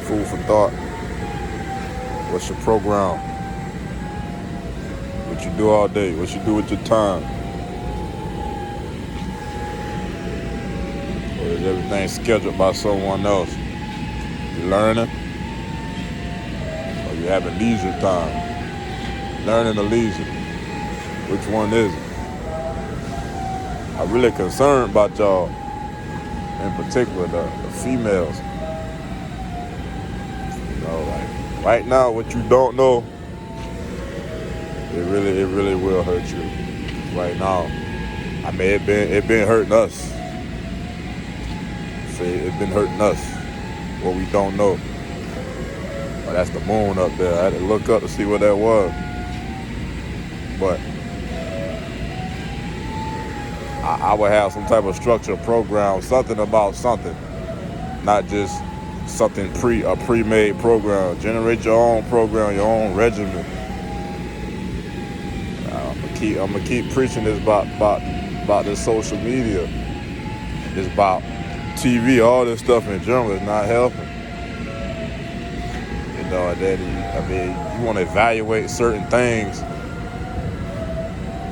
Food for thought. What's your program? What you do all day? What you do with your time? Or is everything scheduled by someone else? You learning? Or you having leisure time? Learning or leisure? Which one is it? I'm really concerned about y'all, in particular the females. You know, like right now, what you don't know, it really will hurt you. Right now, I mean, it been hurting us. Say it been hurting us. What we don't know. Oh, that's the moon up there. I had to look up to see what that was. But I would have some type of structure, program, something about something, not just something a pre-made program. Generate your own program, your own regimen. I'm gonna keep preaching this about this social media. It's about TV, all this stuff in general is not helping. You know, you want to evaluate certain things.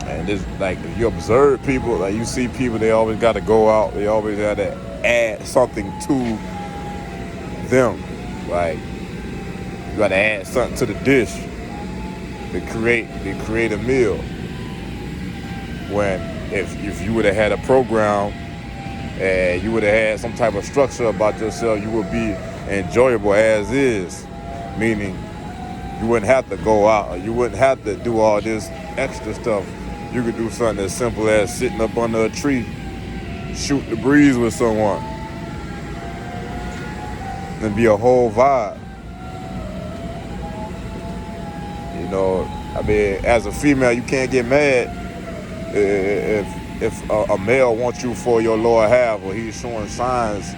And it's like, if you observe people, like you see people, they always got to go out. They always got to add something to them. Like, you got to add something to the dish to create a meal. When if you would have had a program and you would have had some type of structure about yourself, you would be enjoyable as is. Meaning, you wouldn't have to go out, or you wouldn't have to do all this extra stuff. You could do something as simple as sitting up under a tree, shoot the breeze with someone, and be a whole vibe. You know, I mean, as a female, you can't get mad if a male wants you for your lower half, or he's showing signs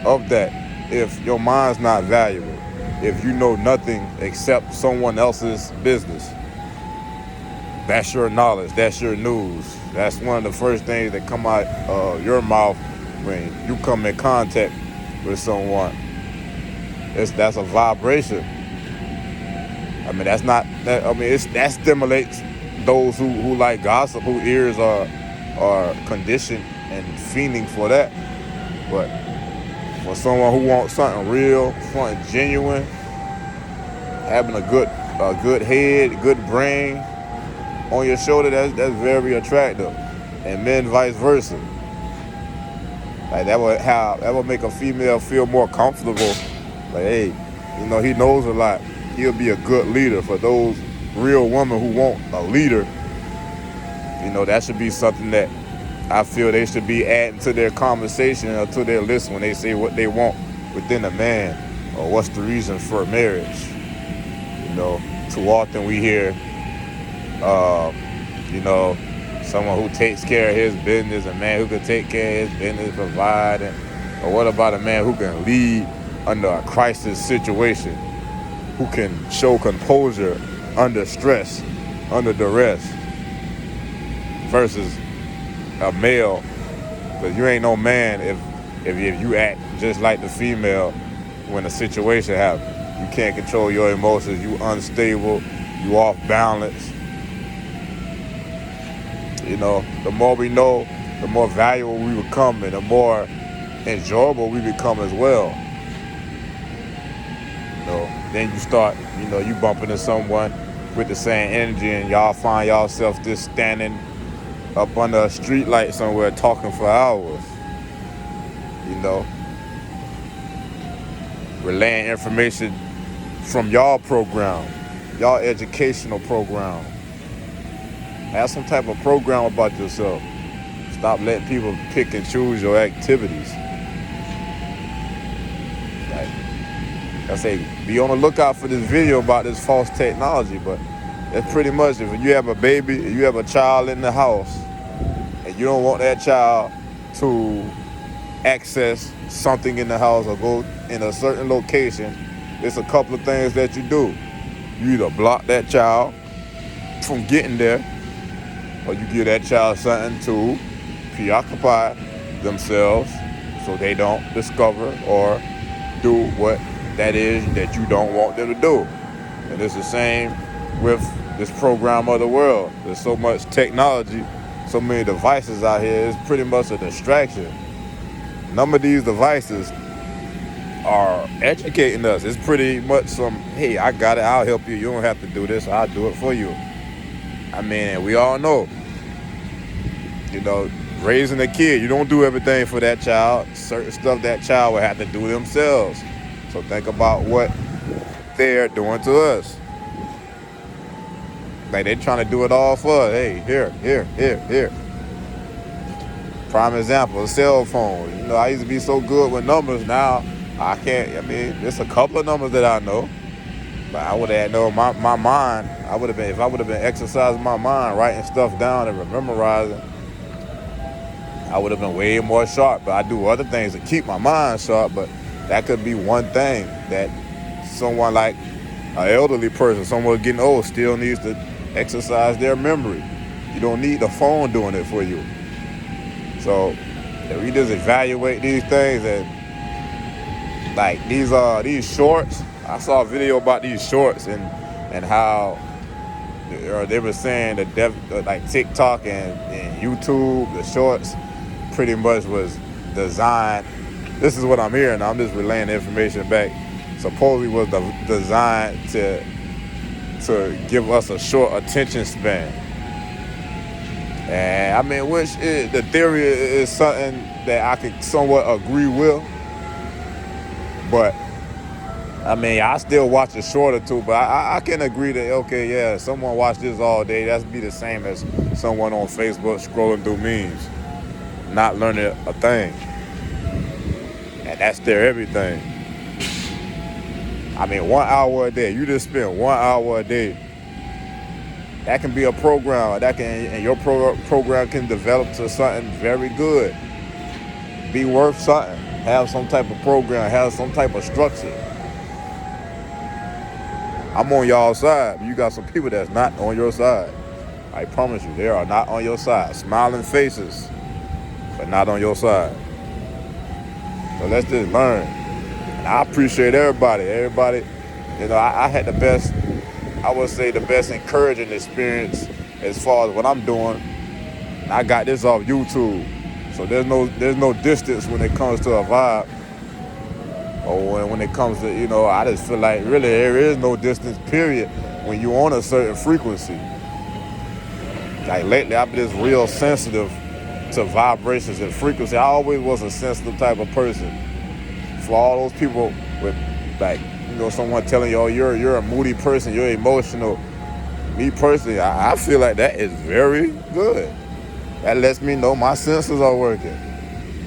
of that. If your mind's not valuable, if you know nothing except someone else's business, that's your knowledge, that's your news. That's one of the first things that come out your mouth when you come in contact with someone. That's a vibration. I mean, that stimulates those who like gossip, whose ears are conditioned and fiending for that. But for someone who wants something real, something genuine, having a good head, good brain on your shoulder, that's very attractive. And men vice versa. Like that would make a female feel more comfortable. Like, hey, you know, he knows a lot. He'll be a good leader. For those real women who want a leader, you know, that should be something that I feel they should be adding to their conversation or to their list when they say what they want within a man, or what's the reason for marriage. You know, too often we hear, you know, someone who takes care of his business, a man who can take care of his business, provide, or what about a man who can lead under a crisis situation, who can show composure under stress, under duress, versus a male. Because you ain't no man if you act just like the female when a situation happens. You can't control your emotions, you unstable, you off balance. You know, the more we know, the more valuable we become, and the more enjoyable we become as well. You know, then you start, you know, you bump into someone with the same energy, and y'all find yourself just standing up under a street light somewhere talking for hours. You know, relaying information from y'all program, y'all educational program. Have some type of program about yourself. Stop letting people pick and choose your activities. Like I say, be on the lookout for this video about this false technology, but that's pretty much, if you have a baby, if you have a child in the house, and you don't want that child to access something in the house or go in a certain location, there's a couple of things that you do. You either block that child from getting there, or you give that child something to preoccupy themselves so they don't discover or do what that is that you don't want them to do. And it's the same with this program of the world. There's so much technology, so many devices out here. It's pretty much a distraction. None of these devices are educating us. It's pretty much some, hey, I got it, I'll help you. You don't have to do this, I'll do it for you. I mean, we all know, raising a kid, you don't do everything for that child. Certain stuff that child will have to do themselves. So think about what they're doing to us. Like they're trying to do it all for us. Hey, here. Prime example, a cell phone. I used to be so good with numbers. Now I can't. I mean, there's a couple of numbers that I know. But I would have known my mind. If I would have been exercising my mind, writing stuff down and memorizing, I would have been way more sharp. But I do other things to keep my mind sharp. But that could be one thing that someone like an elderly person, someone getting old, still needs to exercise their memory. You don't need the phone doing it for you. So if we just evaluate these things and like these shorts, I saw a video about these shorts and how they were saying that like TikTok and YouTube, the shorts pretty much was designed. This is what I'm hearing. I'm just relaying the information back. Supposedly was designed to give us a short attention span. And I mean, the theory is something that I could somewhat agree with. But I mean, I still watch a short or two, but I can agree that, okay, yeah, someone watch this all day, that's be the same as someone on Facebook scrolling through memes, not learning a thing. And that's their everything. I mean, 1 hour a day, you just spend 1 hour a day. That can be a program, and your program can develop to something very good. Be worth something. Have some type of program, have some type of structure. I'm on y'all's side, but you got some people that's not on your side. I promise you, they are not on your side. Smiling faces, but not on your side. So let's just learn. And I appreciate everybody. I had the best, I would say the best encouraging experience as far as what I'm doing. And I got this off YouTube. So there's no distance when it comes to a vibe. Or when it comes to, I just feel like really there is no distance, period, when you're on a certain frequency. Like lately, I've been just real sensitive to vibrations and frequency. I always was a sensitive type of person. For all those people with, like, someone telling you, oh, you're a moody person, you're emotional. Me personally, I feel like that is very good. That lets me know my senses are working.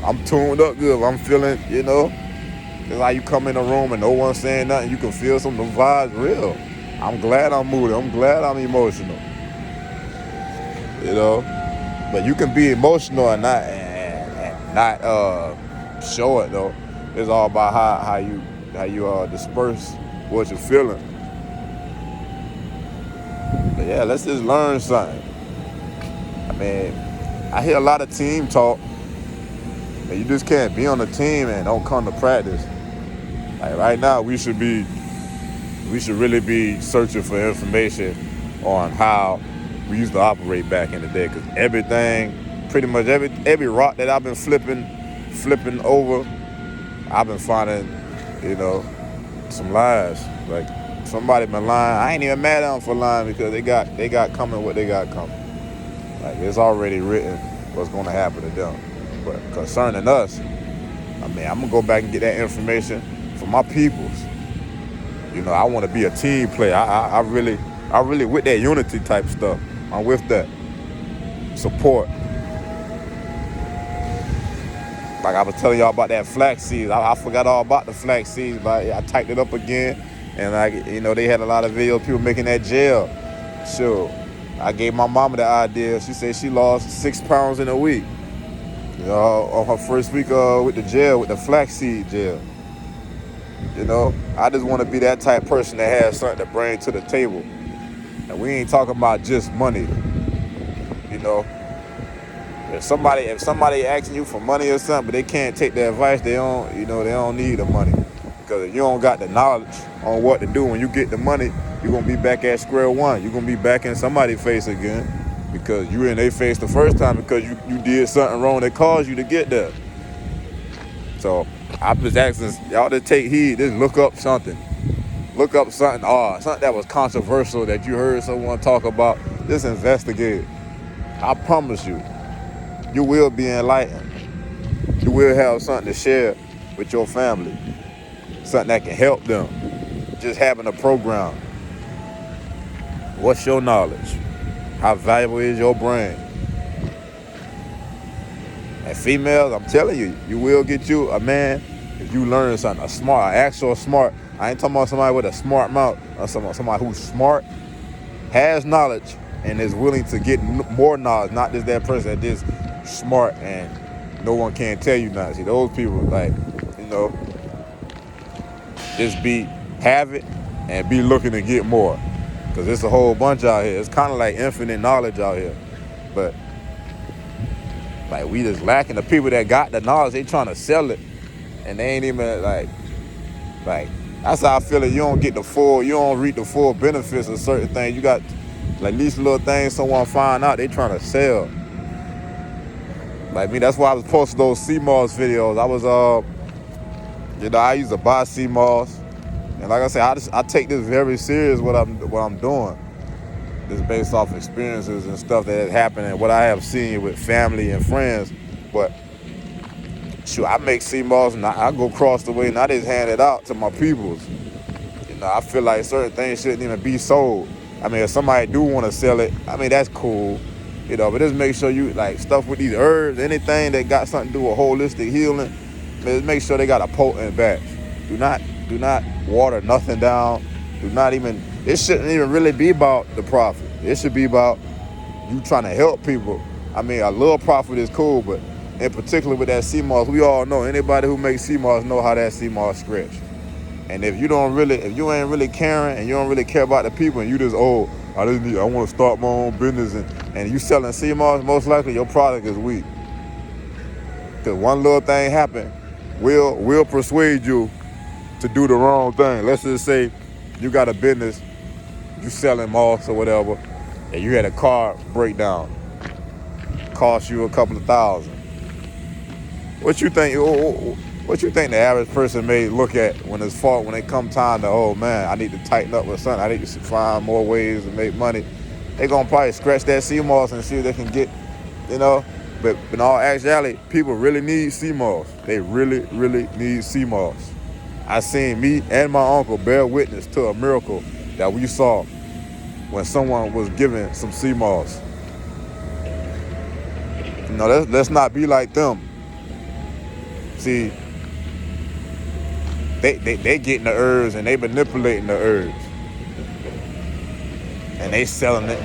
I'm tuned up good. I'm feeling, it's like you come in a room and no one's saying nothing. You can feel some of the vibes real. I'm glad I'm moody. I'm glad I'm emotional. But you can be emotional and not show it though. It's all about how you disperse what you're feeling. But yeah, let's just learn something. I mean, I hear a lot of team talk. And you just can't be on the team and don't come to practice. Like right now, we should really be searching for information on how we used to operate back in the day. Because everything, pretty much every rock that I've been flipping over, I've been finding, some lies. Like somebody been lying. I ain't even mad at them for lying because they got coming what they got coming. Like it's already written what's going to happen to them. But concerning us, I mean, I'm gonna go back and get that information for my peoples. I want to be a team player. I really with that unity type stuff. I'm with that support. Like I was telling y'all about that flax seeds. I forgot all about the flax seeds, but I typed it up again, and they had a lot of videos of people making that gel. Sure, I gave my mama the idea. She said she lost 6 pounds in a week. On her first week with the gel, with the flaxseed gel. I just want to be that type of person that has something to bring to the table. And we ain't talking about just money. If somebody asking you for money or something, but they can't take the advice, they don't need the money. Because if you don't got the knowledge on what to do when you get the money, you're going to be back at square one. You're going to be back in somebody's face again because you were in their face the first time because you did something wrong that caused you to get there. So I'm just asking y'all to take heed. Just look up something. Look up something something that was controversial that you heard someone talk about. Just investigate it. I promise you, you will be enlightened. You will have something to share with your family. Something that can help them. Just having a program. What's your knowledge? How valuable is your brain? And females, I'm telling you, you will get you a man if you learn something. An actual smart. I ain't talking about somebody with a smart mouth. Or somebody who's smart, has knowledge, and is willing to get more knowledge. Not just that person that is smart and no one can tell you nothing. See, those people, like, just have it and be looking to get more. Because it's a whole bunch out here. It's kind of like infinite knowledge out here. But, like, we just lacking. The people that got the knowledge, they trying to sell it. And they ain't even, like, that's how I feel it. You don't reap the full benefits of certain things. You got, like, these little things someone find out, they trying to sell. Like me, that's why I was posting those CMOS videos. I was, I used to buy CMOS. And like I said, I take this very serious what I'm doing. Just based off experiences and stuff that has happened and what I have seen with family and friends. But shoot, I make CMOS and I go across the way and I just hand it out to my peoples. I feel like certain things shouldn't even be sold. I mean, if somebody do want to sell it, I mean, that's cool. But just make sure you, like, stuff with these herbs, anything that got something to do with holistic healing, just make sure they got a potent batch. Do not water nothing down. It shouldn't even really be about the profit. It should be about you trying to help people. I mean, a little profit is cool, but in particular with that CMOS, we all know, anybody who makes CMOS know how that CMOS stretch. And if you ain't really caring and you don't really care about the people and you just, I want to start my own business and you selling CMOS, most likely your product is weak. Because one little thing happen will persuade you to do the wrong thing. Let's just say you got a business, you selling moss or whatever, and you had a car breakdown. Cost you a couple of $1,000. What you think the average person may look at when it come time to, I need to tighten up with something, I need to find more ways to make money. They gonna probably scratch that CMOS and see if they can get, but in all actuality, people really need CMOS. They really, really need CMOS. I seen me and my uncle bear witness to a miracle that we saw when someone was given some CMOS. Let's not be like them. See, they getting the herbs and they manipulating the herbs. And they selling it.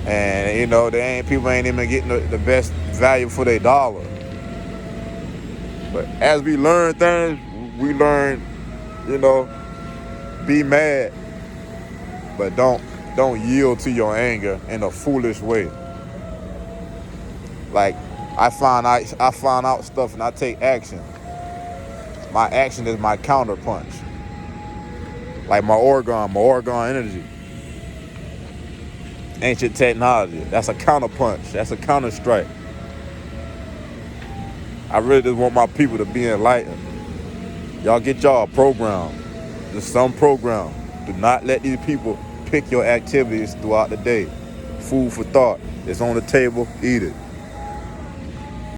And, people ain't even getting the best value for their dollar. But as we learn things, we learn, be mad. But don't yield to your anger in a foolish way. Like, I find out stuff and I take action. My action is my counter punch. Like my Oregon energy. Ancient technology. That's a counter punch. That's a counter strike. I really just want my people to be enlightened. Y'all get y'all a program. Just some program. Do not let these people pick your activities throughout the day. Food for thought. It's on the table. Eat it.